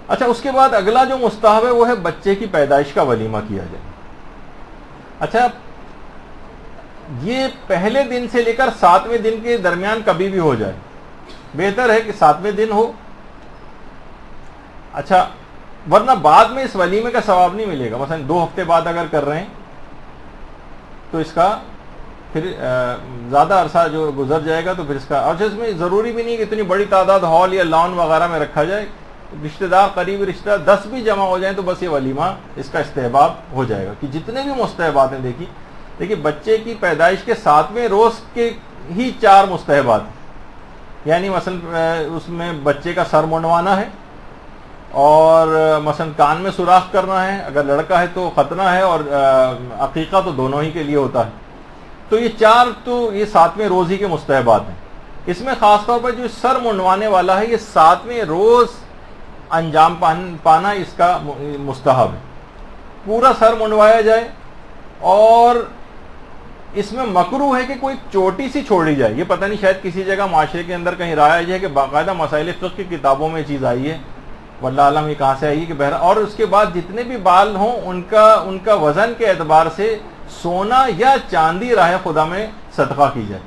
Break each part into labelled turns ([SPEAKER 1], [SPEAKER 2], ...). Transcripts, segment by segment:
[SPEAKER 1] اچھا اس کے بعد اگلا جو مستحب ہے وہ ہے بچے کی پیدائش کا ولیمہ کیا جائے. اچھا یہ پہلے دن سے لے کر 7ویں دن کے درمیان کبھی بھی ہو جائے, بہتر ہے کہ 7ویں دن ہو. اچھا ورنہ بعد میں اس ولیمے کا ثواب نہیں ملے گا. مثلا 2 ہفتے بعد اگر کر رہے ہیں تو اس کا پھر زیادہ عرصہ جو گزر جائے گا تو پھر اس کا, اور اس میں ضروری بھی نہیں کہ اتنی بڑی تعداد ہال یا لان وغیرہ میں رکھا جائے. رشتہ دار قریبی رشتہ دار 10 بھی جمع ہو جائیں تو بس یہ ولیمہ اس کا استحباب ہو جائے گا. کہ جتنے بھی مستحبات ہیں, دیکھیے بچے کی پیدائش کے 7ویں روز کے ہی 4 مستحبات ہیں. یعنی مثلا اس میں بچے کا سر منڈوانا ہے, اور مثلا کان میں سوراخ کرنا ہے, اگر لڑکا ہے تو ختنہ ہے, اور عقیقہ تو دونوں ہی کے لیے ہوتا ہے. تو یہ 4 تو یہ 7ویں روز ہی کے مستحبات ہیں. اس میں خاص طور پر جو سر منڈوانے والا ہے یہ 7ویں روز انجام پانا اس کا مستحب ہے. پورا سر منڈوایا جائے, اور اس میں مکروہ ہے کہ کوئی چوٹی سی چھوڑی جائے. یہ پتہ نہیں شاید کسی جگہ معاشرے کے اندر کہیں رائج ہے کہ باقاعدہ مسائل فقہ کی کتابوں میں یہ چیز آئی ہے, واللہ عالم یہ کہاں سے آئی ہے کہ بہرحال, اور اس کے بعد جتنے بھی بال ہوں ان کا وزن کے اعتبار سے سونا یا چاندی راہ خدا میں صدقہ کی جائے.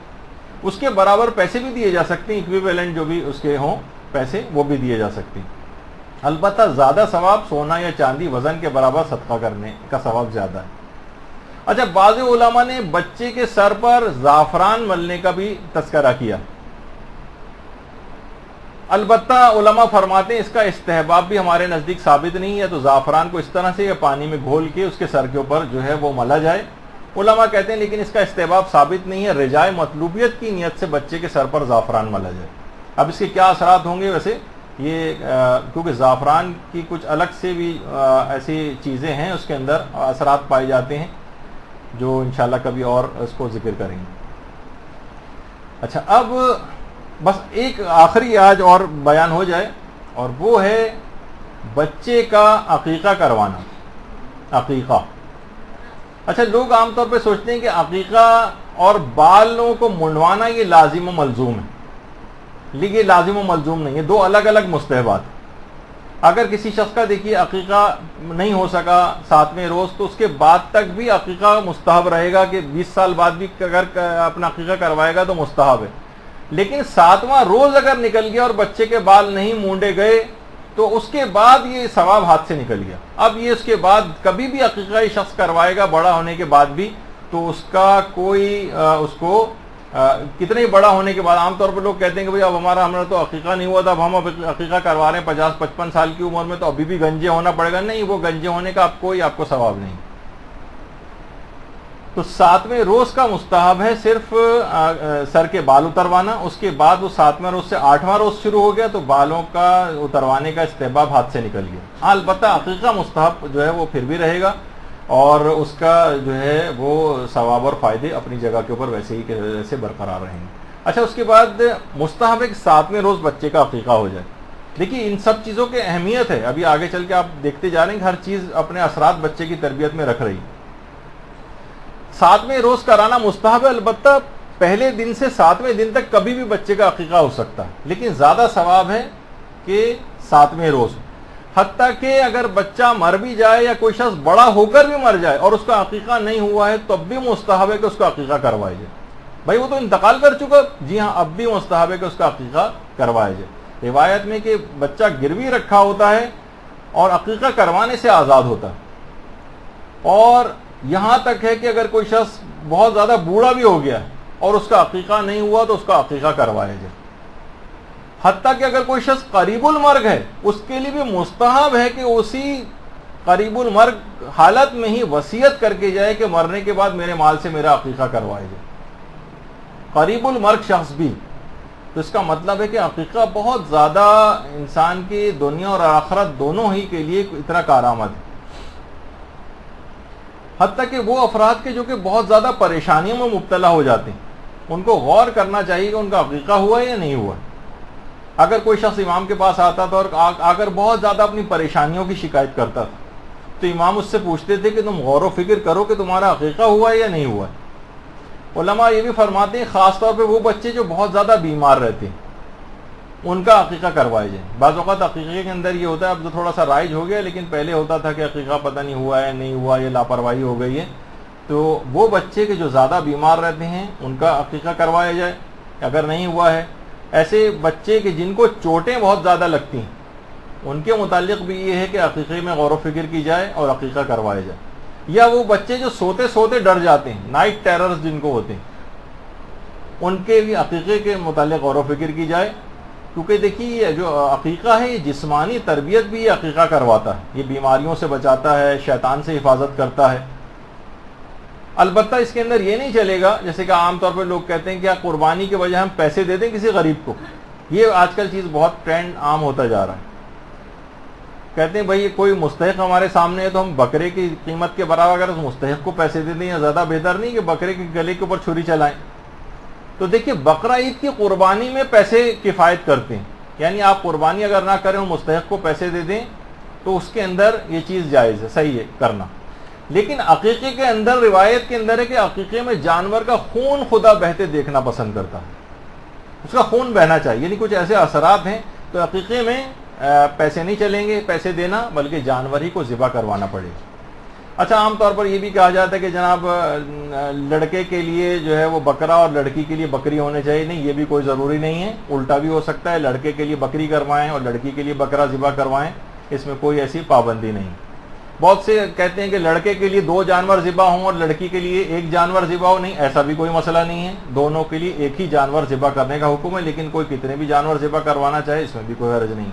[SPEAKER 1] اس کے برابر پیسے بھی دیے جا سکتے ہیں, ایکویویلنٹ جو بھی اس کے ہوں پیسے وہ بھی دیے جا سکتے ہیں. البتہ زیادہ ثواب سونا یا چاندی وزن کے برابر صدقہ کرنے کا ثواب زیادہ ہے. اچھا بعض علماء نے بچے کے سر پر زعفران ملنے کا بھی تذکرہ کیا. البتہ علماء فرماتے ہیں اس کا استحباب بھی ہمارے نزدیک ثابت نہیں ہے. تو زعفران کو اس طرح سے یا پانی میں گھول کے اس کے سر کے اوپر جو ہے وہ ملا جائے. علماء کہتے ہیں لیکن اس کا استحباب ثابت نہیں ہے. رجائے مطلوبیت کی نیت سے بچے کے سر پر زعفران ملا جائے. اب اس کے کیا اثرات ہوں گے ویسے, یہ کیونکہ زعفران کی کچھ الگ سے بھی ایسی چیزیں ہیں اس کے اندر اثرات پائے جاتے ہیں جو انشاءاللہ کبھی اور اس کو ذکر کریں گے. اچھا اب بس ایک آخری آج اور بیان ہو جائے, اور وہ ہے بچے کا عقیقہ کروانا. عقیقہ, اچھا لوگ عام طور پہ سوچتے ہیں کہ عقیقہ اور بالوں کو منڈوانا یہ لازم و ملزوم ہے, لیکن یہ لازم و ملزوم نہیں ہے, 2 الگ الگ مستحبات. اگر کسی شخص کا دیکھیے عقیقہ نہیں ہو سکا 7ویں روز, تو اس کے بعد تک بھی عقیقہ مستحب رہے گا, کہ 20 سال بعد بھی اگر اپنا عقیقہ کروائے گا تو مستحب ہے. لیکن 7واں روز اگر نکل گیا اور بچے کے بال نہیں مونڈے گئے تو اس کے بعد یہ ثواب ہاتھ سے نکل گیا. اب یہ اس کے بعد کبھی بھی عقیقہ یہ شخص کروائے گا بڑا ہونے کے بعد بھی, تو اس کا کوئی اس کو کتنے ہی بڑا ہونے کے بعد, عام طور پر لوگ کہتے ہیں کہ بھئی اب ہمارا تو عقیقہ نہیں ہوا تھا, اب ہم عقیقہ کروا رہے ہیں 50-55 سال کی عمر میں, تو ابھی بھی گنجے ہونا پڑے گا. نہیں, وہ گنجے ہونے کا کوئی آپ کو ثواب نہیں. تو 7ویں روز کا مستحب ہے صرف سر کے بال اتروانا. اس کے بعد وہ 7ویں روز سے 8واں روز شروع ہو گیا تو بالوں کا اتروانے کا استحباب ہاتھ سے نکل گیا. البتہ عقیقہ مستحب جو ہے وہ پھر بھی رہے گا, اور اس کا جو ہے وہ ثواب اور فائدے اپنی جگہ کے اوپر ویسے ہی سے برقرار رہیں گے. اچھا اس کے بعد مستحب ہے کہ 7ویں روز بچے کا عقیقہ ہو جائے. دیکھیے ان سب چیزوں کی اہمیت ہے, ابھی آگے چل کے آپ دیکھتے جا رہے ہیں کہ ہر چیز اپنے اثرات بچے کی تربیت میں رکھ رہی ہے. 7ویں روز کرانا مستحب ہے, البتہ پہلے دن سے 7ویں دن تک کبھی بھی بچے کا عقیقہ ہو سکتا ہے, لیکن زیادہ ثواب ہے کہ 7ویں روز. حتیٰ کہ اگر بچہ مر بھی جائے یا کوئی شخص بڑا ہو کر بھی مر جائے اور اس کا عقیقہ نہیں ہوا ہے, تب بھی مستحب ہے کہ اس کا عقیقہ کروایا جائے. بھائی وہ تو انتقال کر چکا, جی ہاں اب بھی مستحب ہے کہ اس کا عقیقہ کروایا جائے. روایت میں کہ بچہ گروی رکھا ہوتا ہے اور عقیقہ کروانے سے آزاد ہوتا ہے, اور یہاں تک ہے کہ اگر کوئی شخص بہت زیادہ بوڑھا بھی ہو گیا اور اس کا عقیقہ نہیں ہوا تو اس کا عقیقہ کروایا جائے. حتیٰ کہ اگر کوئی شخص قریب المرگ ہے اس کے لیے بھی مستحب ہے کہ اسی قریب المرگ حالت میں ہی وصیت کر کے جائے کہ مرنے کے بعد میرے مال سے میرا عقیقہ کروایا جائے. قریب المرگ شخص بھی, تو اس کا مطلب ہے کہ عقیقہ بہت زیادہ انسان کی دنیا اور آخرت دونوں ہی کے لیے اتنا کارآمد ہے. حتیٰ کہ وہ افراد کے جو کہ بہت زیادہ پریشانیوں میں مبتلا ہو جاتے ہیں, ان کو غور کرنا چاہیے کہ ان کا عقیقہ ہوا یا نہیں ہوا. اگر کوئی شخص امام کے پاس آتا تھا اور آ کر بہت زیادہ اپنی پریشانیوں کی شکایت کرتا تھا, تو امام اس سے پوچھتے تھے کہ تم غور و فکر کرو کہ تمہارا عقیقہ ہوا ہے یا نہیں ہوا ہے. علماء یہ بھی فرماتے ہیں خاص طور پہ وہ بچے جو بہت زیادہ بیمار رہتے ہیں, ان کا عقیقہ کروایا جائے. بعض اوقات عقیقے کے اندر یہ ہوتا ہے, اب تو تھوڑا سا رائج ہو گیا, لیکن پہلے ہوتا تھا کہ عقیقہ پتہ نہیں ہوا ہے نہیں ہوا, یہ لاپرواہی ہو گئی ہے, تو وہ بچے کے جو زیادہ بیمار رہتے ہیں ان کا عقیقہ کروایا جائے اگر نہیں ہوا ہے. ایسے بچے کے جن کو چوٹیں بہت زیادہ لگتی ہیں ان کے متعلق بھی یہ ہے کہ عقیقے میں غور و فکر کی جائے اور عقیقہ کروایا جائے. یا وہ بچے جو سوتے سوتے ڈر جاتے ہیں, نائٹ ٹیررز جن کو ہوتے ہیں, ان کے بھی عقیقے کے متعلق غور و فکر کی جائے. کیونکہ دیکھیے یہ جو عقیقہ ہے یہ جسمانی تربیت بھی یہ عقیقہ کرواتا ہے, یہ بیماریوں سے بچاتا ہے, شیطان سے حفاظت کرتا ہے. البتہ اس کے اندر یہ نہیں چلے گا جیسے کہ عام طور پہ لوگ کہتے ہیں کہ قربانی کے بجائے ہم پیسے دے دیں کسی غریب کو. یہ آج کل چیز بہت ٹرینڈ عام ہوتا جا رہا ہے. کہتے ہیں بھائی کوئی مستحق ہمارے سامنے ہے تو ہم بکرے کی قیمت کے برابر اگر مستحق کو پیسے دے دیں, یا زیادہ بہتر نہیں کہ بکرے کے گلے کے اوپر چھری چلائیں. تو دیکھیے بقرہ عید کی قربانی میں پیسے کفایت کرتے ہیں, یعنی آپ قربانی اگر نہ کریں اور مستحق کو پیسے دے دیں تو اس کے اندر یہ چیز جائز ہے, صحیح ہے کرنا. لیکن عقیقے کے اندر روایت کے اندر ہے کہ عقیقے میں جانور کا خون خدا بہتے دیکھنا پسند کرتا ہے, اس کا خون بہنا چاہیے, یعنی کچھ ایسے اثرات ہیں. تو عقیقے میں پیسے نہیں چلیں گے, پیسے دینا, بلکہ جانور ہی کو ذبح کروانا پڑے گا. اچھا عام طور پر یہ بھی کہا جاتا ہے کہ جناب لڑکے کے لیے جو ہے وہ بکرا اور لڑکی کے لیے بکری ہونے چاہیے. نہیں, یہ بھی کوئی ضروری نہیں ہے, الٹا بھی ہو سکتا ہے, لڑکے کے لیے بکری کروائیں اور لڑکی کے لیے بکرا ذبح کروائیں, اس میں کوئی ایسی پابندی نہیں. بہت سے کہتے ہیں کہ لڑکے کے لیے 2 جانور ذبح ہوں اور لڑکی کے لیے 1 جانور ذبح ہو. نہیں, ایسا بھی کوئی مسئلہ نہیں ہے, دونوں کے لیے ایک ہی جانور ذبح کرنے کا حکم ہے, لیکن کوئی کتنے بھی جانور ذبح کروانا چاہے اس میں بھی کوئی حرج نہیں.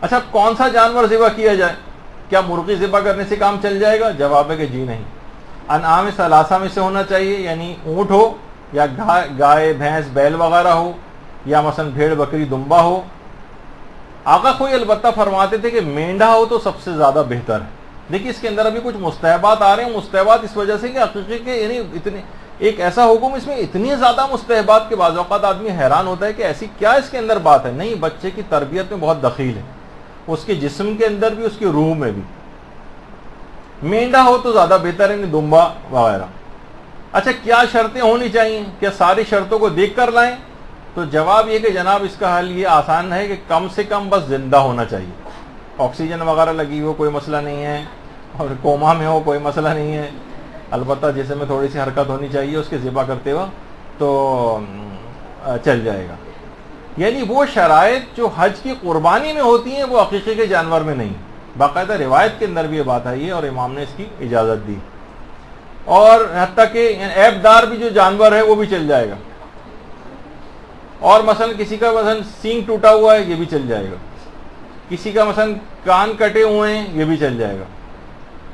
[SPEAKER 1] اچھا کون سا جانور ذبح کیا جائے؟ کیا مرغی ذبح کرنے سے کام چل جائے گا؟ جواب ہے کہ جی نہیں. انعام ثلاثہ میں سے ہونا چاہیے, یعنی اونٹ ہو یا گائے بھینس بیل وغیرہ ہو, یا مثلا بھیڑ بکری دمبا ہو. آقا کوئی البتہ فرماتے تھے کہ مینڈھا ہو تو سب سے زیادہ بہتر ہے. دیکھیے اس کے اندر ابھی کچھ مستحبات آ رہے ہیں. مستحبات اس وجہ سے کہ عقیقے کے یعنی اتنے ایک ایسا حکم, اس میں اتنی زیادہ مستحبات کے بعض اوقات آدمی حیران ہوتا ہے کہ ایسی کیا اس کے اندر بات ہے. نہیں, بچے کی تربیت میں بہت دخیل ہے, اس کے جسم کے اندر بھی اس کی روح میں بھی. مینڈا ہو تو زیادہ بہتر ہے, دمبا وغیرہ. اچھا کیا شرطیں ہونی چاہیے؟ کیا ساری شرطوں کو دیکھ کر لائیں؟ تو جواب یہ کہ جناب اس کا حل یہ آسان ہے کہ کم سے کم بس زندہ ہونا چاہیے. آکسیجن وغیرہ لگی ہو کوئی مسئلہ نہیں ہے, اور کوما میں ہو کوئی مسئلہ نہیں ہے. البتہ جسم میں تھوڑی سی حرکت ہونی چاہیے اس کے ذبح کرتے ہوئے تو چل جائے گا. یعنی وہ شرائط جو حج کی قربانی میں ہوتی ہیں وہ عقیقے کے جانور میں نہیں. باقاعدہ روایت کے اندر بھی یہ بات آئی ہے اور امام نے اس کی اجازت دی. اور حتیٰ کہ عیب دار بھی جو جانور ہے وہ بھی چل جائے گا. اور مثلا کسی کا مثلا سینگ ٹوٹا ہوا ہے یہ بھی چل جائے گا, کسی کا مثلا کان کٹے ہوئے ہیں یہ بھی چل جائے گا,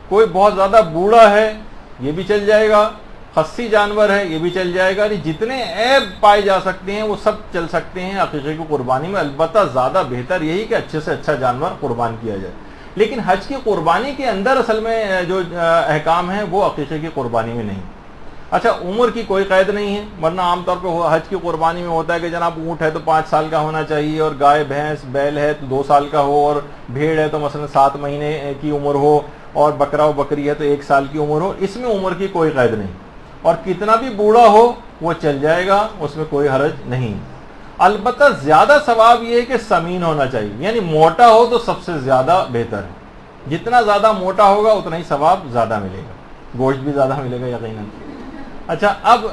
[SPEAKER 1] کوئی بہت زیادہ بوڑھا ہے یہ بھی چل جائے گا, خصی جانور ہے یہ بھی چل جائے گا. جتنے عیب پائے جا سکتے ہیں وہ سب چل سکتے ہیں عقیقے کی قربانی میں. البتہ زیادہ بہتر یہی کہ اچھے سے اچھا جانور قربان کیا جائے. لیکن حج کی قربانی کے اندر اصل میں جو احکام ہیں وہ عقیقے کی قربانی میں نہیں. اچھا عمر کی کوئی قید نہیں ہے, ورنہ عام طور پہ حج کی قربانی میں ہوتا ہے کہ جناب اونٹ ہے تو 5 سال کا ہونا چاہیے, اور گائے بھینس بیل ہے تو 2 سال کا ہو, اور بھیڑ ہے تو مثلا 7 مہینے کی عمر ہو, اور بکرا و بکری ہے تو 1 سال کی عمر ہو. اس میں عمر کی کوئی قید نہیں, اور کتنا بھی بوڑھا ہو وہ چل جائے گا, اس میں کوئی حرج نہیں. البتہ زیادہ ثواب یہ ہے کہ سمین ہونا چاہیے, یعنی موٹا ہو تو سب سے زیادہ بہتر ہے. جتنا زیادہ موٹا ہوگا اتنا ہی ثواب زیادہ ملے گا, گوشت بھی زیادہ ملے گا یقیناً. اچھا اب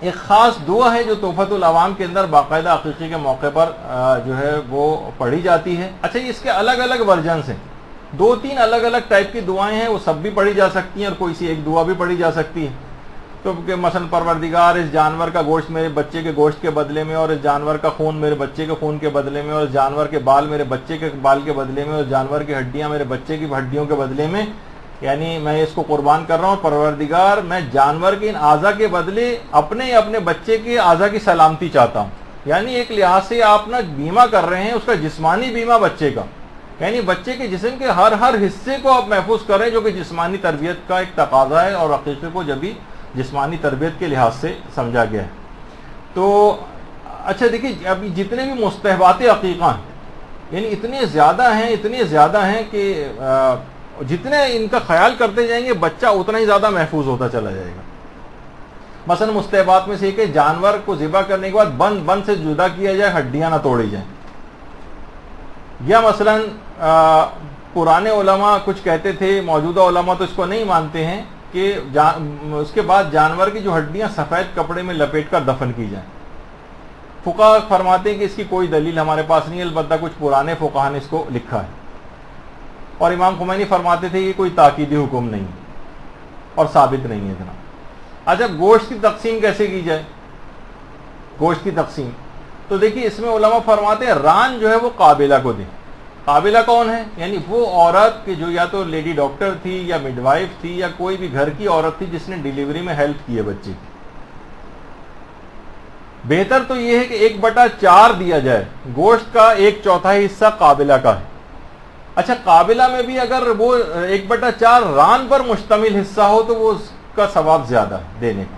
[SPEAKER 1] ایک خاص دعا ہے جو تحفۃ العوام کے اندر باقاعدہ عقیقے کے موقع پر جو ہے وہ پڑھی جاتی ہے. اچھا اس کے الگ الگ ورژنس ہیں, 2-3 الگ الگ ٹائپ کی دعائیں ہیں, وہ سب بھی پڑھی جا سکتی ہیں اور کوئی سی ایک دعا بھی پڑھی جا سکتی ہے. تو کہ مثلا پروردگار اس جانور کا گوشت میرے بچے کے گوشت کے بدلے میں, اور اس جانور کا خون میرے بچے کے خون کے بدلے میں, اور اس جانور کے بال میرے بچے کے بال کے بدلے میں, اور جانور کی ہڈیاں میرے بچے کی ہڈیوں کے بدلے میں, یعنی میں اس کو قربان کر رہا ہوں. پروردگار میں جانور کے ان اعضاء کے بدلے اپنے بچے کے اعضاء کی سلامتی چاہتا ہوں. یعنی ایک لحاظ سے آپ نا بیمہ کر رہے ہیں اس کا جسمانی بیمہ بچے کا, یعنی بچے کے جسم کے ہر حصے کو آپ محفوظ کریں جو کہ جسمانی تربیت کا ایک تقاضا ہے, اور عقیقے کو جب بھی جسمانی تربیت کے لحاظ سے سمجھا گیا ہے. تو اچھا دیکھیے ابھی جتنے بھی مستحبات عقیقہ ہیں یعنی اتنے زیادہ ہیں کہ جتنے ان کا خیال کرتے جائیں گے بچہ اتنا ہی زیادہ محفوظ ہوتا چلا جائے گا. مثلا مستحبات میں سے کہ جانور کو ذبح کرنے کے بعد بن سے جدا کیا جائے، ہڈیاں نہ توڑی جائیں. یا مثلا پرانے علماء کچھ کہتے تھے، موجودہ علماء تو اس کو نہیں مانتے ہیں کہ اس کے بعد جانور کی جو ہڈیاں سفید کپڑے میں لپیٹ کر دفن کی جائیں. فقہا فرماتے ہیں کہ اس کی کوئی دلیل ہمارے پاس نہیں، البتہ کچھ پرانے فقہا نے اس کو لکھا ہے. اور امام خمینی فرماتے تھے کہ کوئی تاکیدی حکم نہیں اور ثابت نہیں ہے اتنا. اچھا گوشت کی تقسیم کیسے کی جائے؟ گوشت کی تقسیم تو دیکھیے اس میں علماء فرماتے ہیں ران جو ہے وہ قابلہ کو دیں. قابلہ کون ہے؟ یعنی وہ عورت کہ جو یا تو لیڈی ڈاکٹر تھی یا مڈ وائف تھی یا کوئی بھی گھر کی عورت تھی جس نے ڈیلیوری میں ہیلپ کی ہے بچے کی. بہتر تو یہ ہے کہ 1/4 دیا جائے، گوشت کا 1/4 حصہ قابلہ کا ہے. اچھا قابلہ میں بھی اگر وہ 1/4 ران پر مشتمل حصہ ہو تو وہ اس کا ثواب زیادہ ہے دینے کا.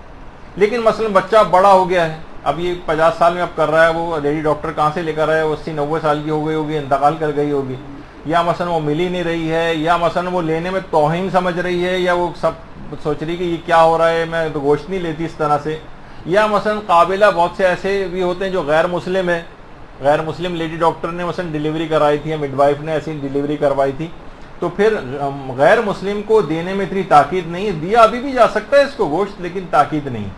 [SPEAKER 1] لیکن مثلا بچہ بڑا ہو گیا ہے، اب یہ 50 سال میں اب کر رہا ہے، وہ لیڈی ڈاکٹر کہاں سے لے کر آئے، 80-90 سال کی ہو گئی ہوگی، انتقال کر گئی ہوگی، یا مثلا وہ مل ہی نہیں رہی ہے، یا مثلا وہ لینے میں توہین سمجھ رہی ہے، یا وہ سب سوچ رہی کہ یہ کیا ہو رہا ہے، میں تو گوشت نہیں لیتی اس طرح سے. یا مثلا قابلہ بہت سے ایسے بھی ہوتے ہیں جو غیر مسلم ہے، غیر مسلم لیڈی ڈاکٹر نے مثلا ڈیلیوری کرائی تھی یا مڈ وائف نے ایسی ڈیلیوری کروائی تھی، تو پھر غیر مسلم کو دینے میں اتنی تاکید نہیں، دیا ابھی بھی جا سکتا ہے اس کو گوشت، لیکن تاکید نہیں.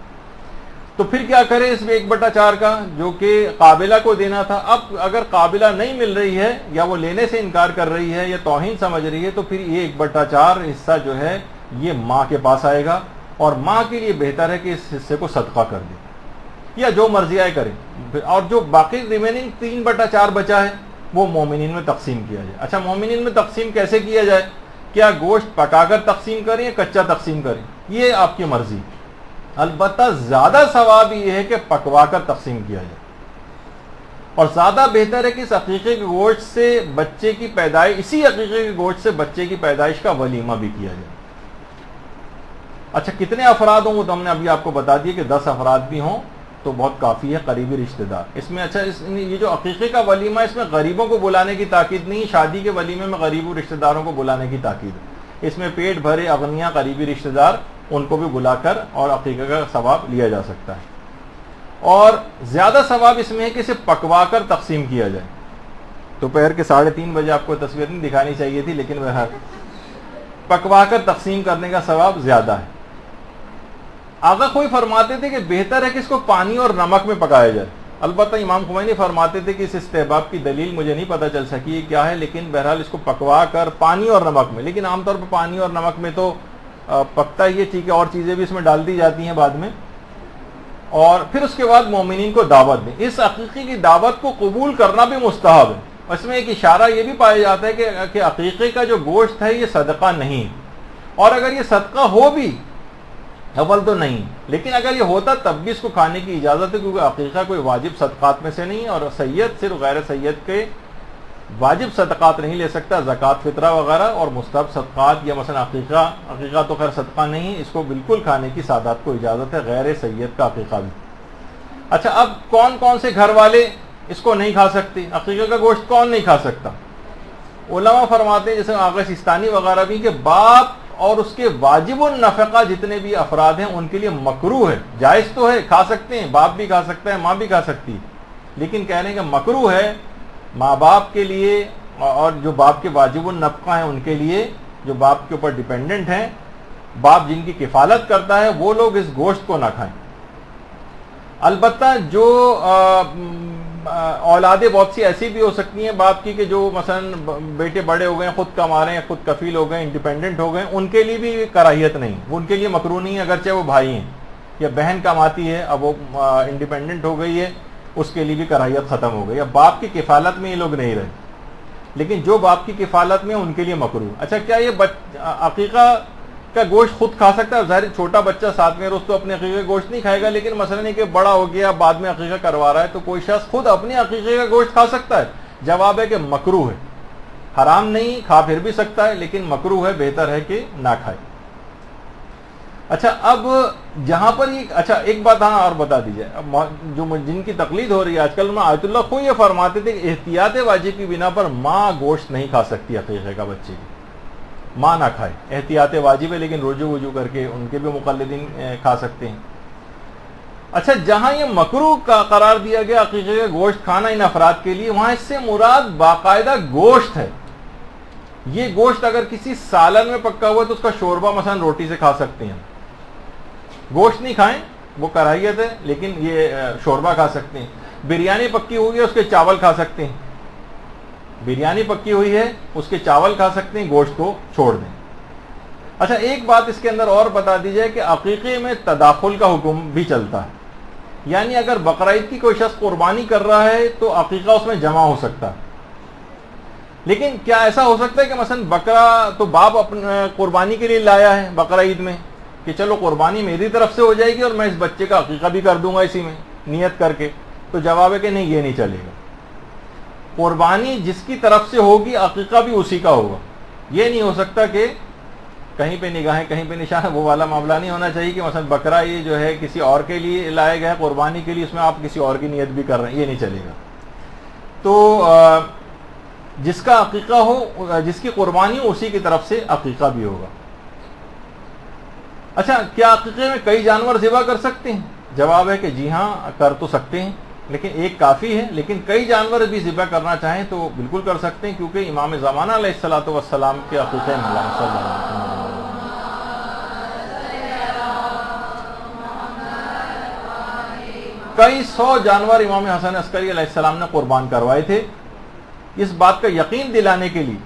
[SPEAKER 1] تو پھر کیا کرے اس میں 1/4 کا جو کہ قابلہ کو دینا تھا. اب اگر قابلہ نہیں مل رہی ہے یا وہ لینے سے انکار کر رہی ہے یا توہین سمجھ رہی ہے تو پھر یہ 1/4 حصہ جو ہے یہ ماں کے پاس آئے گا، اور ماں کے لیے بہتر ہے کہ اس حصے کو صدقہ کر دے یا جو مرضی آئے کرے. اور جو باقی ریمیننگ 3/4 بچا ہے وہ مومنین میں تقسیم کیا جائے. اچھا مومنین میں تقسیم کیسے کیا جائے؟ کیا گوشت پکا کر تقسیم کریں یا کچا تقسیم کریں؟ یہ آپ کی مرضی. البتہ زیادہ ثواب یہ ہے کہ پکوا کر تقسیم کیا جائے، اور زیادہ بہتر ہے کہ اس عقیقے کے گوشت سے بچے کی پیدائش، اسی عقیقے کے گوشت سے بچے کی پیدائش کا ولیمہ بھی کیا جائے. اچھا کتنے افراد ہوں وہ تو ہم نے ابھی آپ کو بتا دیا کہ 10 افراد بھی ہوں تو بہت کافی ہے، قریبی رشتہ دار. اس میں اچھا یہ جو عقیقے کا ولیمہ اس میں غریبوں کو بلانے کی تاکید نہیں، شادی کے ولیمے میں غریب رشتہ داروں کو بلانے کی تاکید ہے. اس میں پیٹ بھرے اغنیاء قریبی رشتہ دار ان کو بھی بلا کر اور عقیقے کا ثواب لیا جا سکتا ہے. اور زیادہ ثواب اس میں ہے کہ اسے پکوا کر تقسیم کیا جائے. دوپہر کے 3:30 بجے آپ کو تصویر نہیں دکھانی چاہیے تھی، لیکن وہ پکوا کر تقسیم کرنے کا ثواب زیادہ ہے. آقا کوئی فرماتے تھے کہ بہتر ہے کہ اس کو پانی اور نمک میں پکایا جائے. البتہ امام خمینی فرماتے تھے کہ اس استحباب کی دلیل مجھے نہیں پتہ چل سکی یہ کیا ہے، لیکن بہرحال اس کو پکوا کر پانی اور نمک میں، لیکن عام طور پر پانی اور نمک میں تو پکتا ہی ہے، ٹھیک ہے، اور چیزیں بھی اس میں ڈال دی جاتی ہیں بعد میں. اور پھر اس کے بعد مومنین کو دعوت دیں. اس عقیقے کی دعوت کو قبول کرنا بھی مستحب ہے. اس میں ایک اشارہ یہ بھی پایا جاتا ہے کہ عقیقے کا جو گوشت ہے یہ صدقہ نہیں، اور اگر یہ صدقہ ہو بھی اول تو نہیں، لیکن اگر یہ ہوتا تب بھی اس کو کھانے کی اجازت ہے، کیونکہ عقیقہ کوئی واجب صدقات میں سے نہیں ہے، اور سید صرف غیر سید کے واجب صدقات نہیں لے سکتا، زکوٰۃ فطرہ وغیرہ اور مستحب صدقات یا مثلا عقیقہ تو خیر صدقہ نہیں، اس کو بالکل کھانے کی سادات کو اجازت ہے، غیر سید کا عقیقہ بھی. اچھا اب کون کون سے گھر والے اس کو نہیں کھا سکتے؟ عقیقہ کا گوشت کون نہیں کھا سکتا؟ علماء فرماتے ہیں جیسے آغا سیستانی وغیرہ بھی کہ باپ اور اس کے واجب النفقہ جتنے بھی افراد ہیں ان کے لیے مکروہ ہے. جائز تو ہے، کھا سکتے ہیں، باپ بھی کھا سکتا ہے، ماں بھی کھا سکتی ہے، لیکن کہنے کہ مکروہ ہے ماں باپ کے لیے اور جو باپ کے واجب النفقہ ہیں ان کے لیے، جو باپ کے اوپر ڈیپینڈنٹ ہیں، باپ جن کی کفالت کرتا ہے، وہ لوگ اس گوشت کو نہ کھائیں. البتہ جو اولادیں بہت سی ایسی بھی ہو سکتی ہیں باپ کی کہ جو مثلا بیٹے بڑے ہو گئے، خود کما رہے ہیں، خود کفیل ہو گئے، انڈیپینڈنٹ ہو گئے، ان کے لیے بھی کراہیت نہیں، وہ ان کے لیے مکروہ نہیں ہے، اگرچہ وہ بھائی ہیں یا بہن کماتی ہے، اب وہ انڈیپینڈنٹ ہو گئی ہے، اس کے لیے بھی کراہیت ختم ہو گئی. اب باپ کی کفالت میں یہ لوگ نہیں رہے، لیکن جو باپ کی کفالت میں ان کے لیے مکروہ. اچھا کیا یہ عقیقہ کا گوشت خود کھا سکتا ہے؟ ظاہر چھوٹا بچہ 7ویں روز تو اپنے عقیقے کا گوشت نہیں کھائے گا، لیکن مثلا یہ کہ بڑا ہو گیا بعد میں عقیقہ کروا رہا ہے تو کوئی شخص خود اپنے عقیقے کا گوشت کھا سکتا ہے؟ جواب ہے کہ مکروہ ہے. حرام نہیں، کھا پھر بھی سکتا ہے، لیکن مکروہ ہے، بہتر ہے کہ نہ کھائے. اچھا اب جہاں پر یہ اچھا ایک بات ہاں اور بتا دیجیے، جو جن کی تقلید ہو رہی ہے آج کل، آیت اللہ خود یہ فرماتے تھے کہ احتیاط واجب کی بنا پر ماں گوشت نہیں کھا سکتی عقیقے کا بچے کی، ماں نہ کھائے. احتیاط واجب ہے، لیکن رجوع وجوع کر کے ان کے بھی مقلدین کھا سکتے ہیں. اچھا جہاں یہ مکروہ کا قرار دیا گیا عقیقے کا گوشت کھانا ان افراد کے لیے، وہاں اس سے مراد باقاعدہ گوشت ہے. یہ گوشت اگر کسی سالن میں پکا ہوا ہے تو اس کا شوربہ مثلا روٹی سے کھا سکتے ہیں. گوشت نہیں کھائیں، وہ کراہیت ہے، لیکن یہ شوربہ کھا سکتے ہیں. بریانی پکی ہوئی ہے، اس کے چاول کھا سکتے ہیں. بریانی پکی ہوئی ہے، اس کے چاول کھا سکتے ہیں، گوشت کو چھوڑ دیں. اچھا ایک بات اس کے اندر اور بتا دی جائے کہ عقیقے میں تداخل کا حکم بھی چلتا ہے. یعنی اگر بقرعید کی کوئی شخص قربانی کر رہا ہے تو عقیقہ اس میں جمع ہو سکتا ہے. لیکن کیا ایسا ہو سکتا ہے کہ مثلا بکرا تو باپ اپنے قربانی کے لیے لایا ہے بقرعید میں کہ چلو قربانی میری طرف سے ہو جائے گی اور میں اس بچے کا عقیقہ بھی کر دوں گا اسی میں نیت کر کے؟ تو جواب ہے کہ نہیں، یہ نہیں چلے گا. قربانی جس کی طرف سے ہوگی عقیقہ بھی اسی کا ہوگا. یہ نہیں ہو سکتا کہ کہیں پہ نگاہیں کہیں پہ نشان، وہ والا معاملہ نہیں ہونا چاہیے کہ مثلا بکرا یہ جو ہے کسی اور کے لیے لائے گئے قربانی کے لیے، اس میں آپ کسی اور کی نیت بھی کر رہے ہیں، یہ نہیں چلے گا. تو جس کا عقیقہ ہو، جس کی قربانی ہو، اسی کی طرف سے عقیقہ بھی ہوگا. اچھا کیا عقیقے میں کئی جانور ذبح کر سکتے ہیں؟ جواب ہے کہ جی ہاں کر تو سکتے ہیں، لیکن ایک کافی ہے. لیکن کئی جانور بھی ذبح کرنا چاہیں تو بالکل کر سکتے ہیں، کیونکہ امام زمانہ علیہ الصلوۃ والسلام کے عقیقے میں صلی اللہ علیہ وسلم کئی 100 جانور امام حسن عسکری علیہ السلام نے قربان کروائے تھے، اس بات کا یقین دلانے کے لیے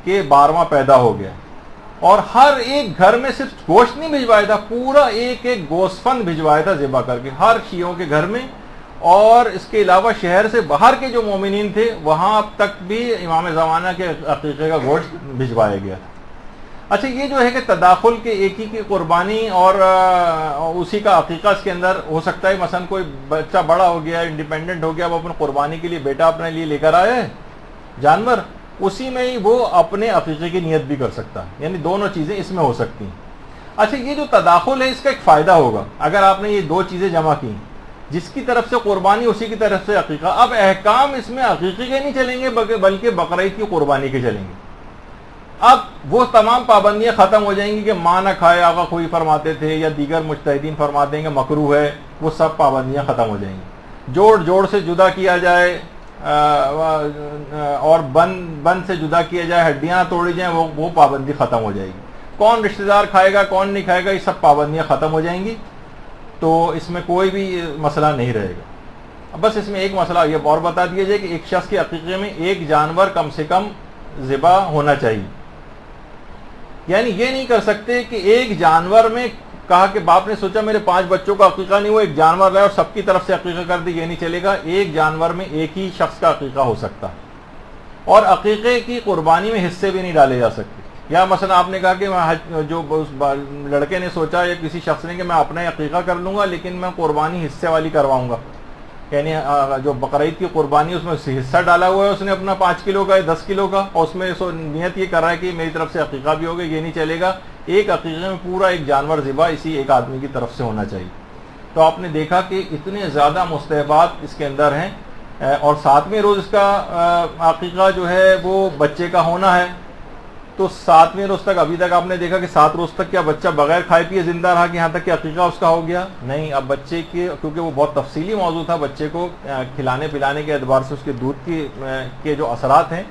[SPEAKER 1] کہ 12واں پیدا ہو گیا. اور ہر ایک گھر میں صرف گوشت نہیں بھجوایا تھا، پورا ایک ایک گوشت فند بھجوایا تھا ذبح کر کے ہر شیعوں کے گھر میں. اور اس کے علاوہ شہر سے باہر کے جو مومنین تھے وہاں تک بھی امام زمانہ کے عقیقے کا گوشت بھجوایا گیا تھا. اچھا یہ جو ہے کہ تداخل کے ایک ہی کی قربانی اور اسی کا عقیقہ اس کے اندر ہو سکتا ہے. مثلا کوئی بچہ بڑا ہو گیا، انڈیپینڈنٹ ہو گیا، وہ اپنے قربانی کے لیے بیٹا اپنے لیے لے کر آیا ہے جانور، اسی میں ہی وہ اپنے عقیقے کی نیت بھی کر سکتا ہے. یعنی دونوں چیزیں اس میں ہو سکتی ہیں. اچھا یہ جو تداخل ہے اس کا ایک فائدہ ہوگا اگر آپ نے یہ دو چیزیں جمع کی، جس کی طرف سے قربانی اسی کی طرف سے عقیقہ. اب احکام اس میں عقیقے کے نہیں چلیں گے بلکہ بقرعید کی قربانی کے چلیں گے. اب وہ تمام پابندیاں ختم ہو جائیں گی کہ ماں نہ کھائے آقا خوئی فرماتے تھے یا دیگر مجتہدین فرماتے ہیں کہ مکروہ ہے، وہ سب پابندیاں ختم ہو جائیں گی. جوڑ سے جدا کیا جائے اور بن سے جدا کیا جائے، ہڈیاں توڑی جائیں، وہ پابندی ختم ہو جائے گی. کون رشتہ دار کھائے گا کون نہیں کھائے گا، یہ سب پابندیاں ختم ہو جائیں گی. تو اس میں کوئی بھی مسئلہ نہیں رہے گا. بس اس میں ایک مسئلہ یہ اور بتا دیا جائے کہ ایک شخص کے عقیقے میں ایک جانور کم سے کم ذبح ہونا چاہیے. یعنی یہ نہیں کر سکتے کہ ایک جانور میں کہا کہ باپ نے سوچا میرے 5 بچوں کا عقیقہ نہیں ہوا، ایک جانور لائے اور سب کی طرف سے عقیقہ کر دی، یہ نہیں چلے گا. ایک جانور میں ایک ہی شخص کا عقیقہ ہو سکتا ہے. اور عقیقے کی قربانی میں حصے بھی نہیں ڈالے جا سکتے. یا مثلا آپ نے کہا کہ جو لڑکے نے سوچا یا کسی شخص نے کہ میں اپنا عقیقہ کر لوں گا لیکن میں قربانی حصے والی کرواؤں گا، یعنی جو بقرعید کی قربانی اس میں حصہ ڈالا ہوا ہے اس نے اپنا 5 کلو کا 10 کلو کا، اور اس میں نیت یہ کر رہا ہے کہ میری طرف سے عقیقہ بھی ہوگا، یہ نہیں چلے گا. ایک عقیقے میں پورا ایک جانور ذبح اسی ایک آدمی کی طرف سے ہونا چاہیے. تو آپ نے دیکھا کہ اتنے زیادہ مستحبات اس کے اندر ہیں. اور 7ویں روز اس کا عقیقہ جو ہے وہ بچے کا ہونا ہے. تو 7ویں روز تک ابھی تک آپ نے دیکھا کہ 7 روز تک کیا بچہ بغیر کھائے پیے زندہ رہا کہ یہاں تک کہ عقیقہ اس کا ہو گیا؟ نہیں. اب بچے کے کیونکہ وہ بہت تفصیلی موضوع تھا، بچے کو کھلانے پلانے کے اعتبار سے اس کے دودھ کے جو اثرات ہیں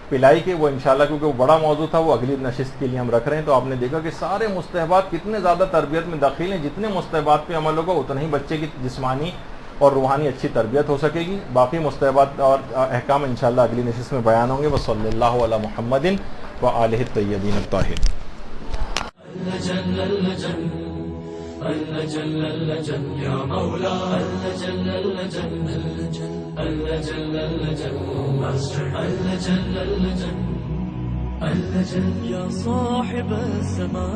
[SPEAKER 1] پلائی کے، وہ انشاءاللہ کیونکہ وہ بڑا موضوع تھا وہ اگلی نشست کے لیے ہم رکھ رہے ہیں. تو آپ نے دیکھا کہ سارے مستحبات کتنے زیادہ تربیت میں داخل ہیں. جتنے مستحبات پہ عمل ہوگا اتنا ہی بچے کی جسمانی اور روحانی اچھی تربیت ہو سکے گی. باقی مستحبات اور احکام انشاءاللہ اگلی نشست میں بیان ہوں گے. وصلی اللہ علی محمد وآلہ الطیبین الطاہرین.
[SPEAKER 2] يا صاحب السماء